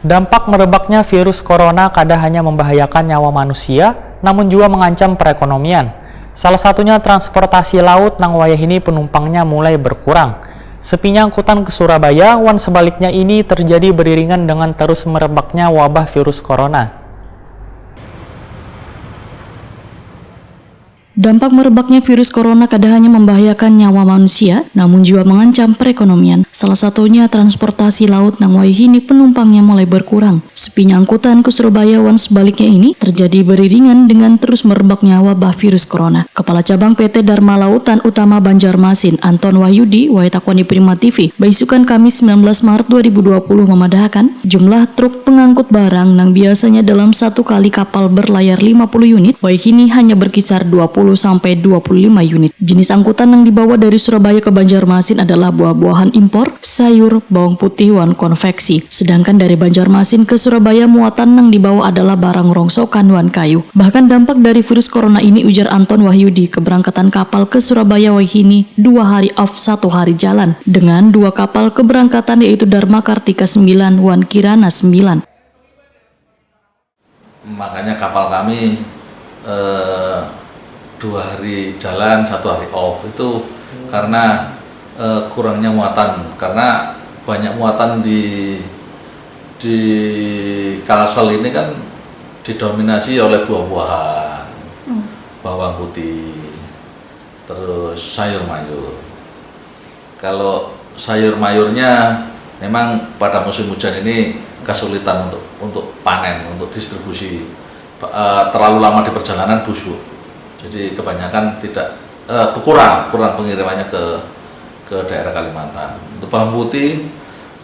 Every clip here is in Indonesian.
Dampak merebaknya virus corona kadang hanya membahayakan nyawa manusia, namun juga mengancam perekonomian. Salah satunya transportasi laut nang wayahini penumpangnya mulai berkurang. Sepinya angkutan ke Surabaya, wan sebaliknya ini terjadi beriringan dengan terus merebaknya wabah virus corona. Dampak merebaknya virus corona kadang hanya membahayakan nyawa manusia, namun juga mengancam perekonomian. Salah satunya transportasi laut nang wayahini penumpangnya mulai berkurang. Sepinya angkutan ke Surabaya wan sebaliknya ini terjadi beriringan dengan terus merebaknya wabah virus corona. Kepala Cabang PT Dharma Lautan Utama Banjarmasin, Anton Wahyudi, Waitakwani Prima TV, baisukan Kamis 19 Maret 2020 memadahkan jumlah truk pengangkut barang nang biasanya dalam satu kali kapal berlayar 50 unit, wayahini hanya berkisar 20 sampai 25 unit. Jenis angkutan yang dibawa dari Surabaya ke Banjarmasin adalah buah-buahan impor, sayur, bawang putih, wan konveksi. Sedangkan dari Banjarmasin ke Surabaya muatan yang dibawa adalah barang rongsokan wan kayu. Bahkan dampak dari virus corona ini, ujar Anton Wahyudi, keberangkatan kapal ke Surabaya wayahini 2 hari off 1 hari jalan dengan 2 kapal keberangkatan yaitu Dharma Kartika 9, wan Kirana 9. Makanya kapal kami 2 hari jalan 1 hari off itu karena kurangnya muatan, karena banyak muatan di Kalsel ini kan didominasi oleh buah-buahan, bawang putih, terus sayur mayur. Kalau sayur mayurnya memang pada musim hujan ini kesulitan untuk panen, untuk distribusi, terlalu lama di perjalanan busuk. Jadi kebanyakan kurang pengirimannya ke daerah Kalimantan. Untuk bawang putih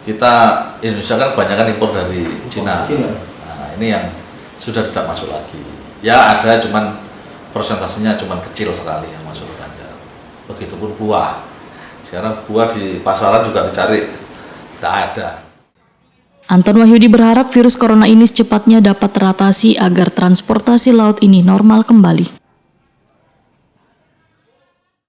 kita Indonesia kan kebanyakan impor dari Cina. Nah, ini yang sudah tidak masuk lagi. Ya ada, cuman persentasenya cuman kecil sekali yang masuk ke Banjar. Begitupun buah. Sekarang buah di pasaran juga dicari, tidak ada. Anton Wahyudi berharap virus corona ini secepatnya dapat teratasi agar transportasi laut ini normal kembali.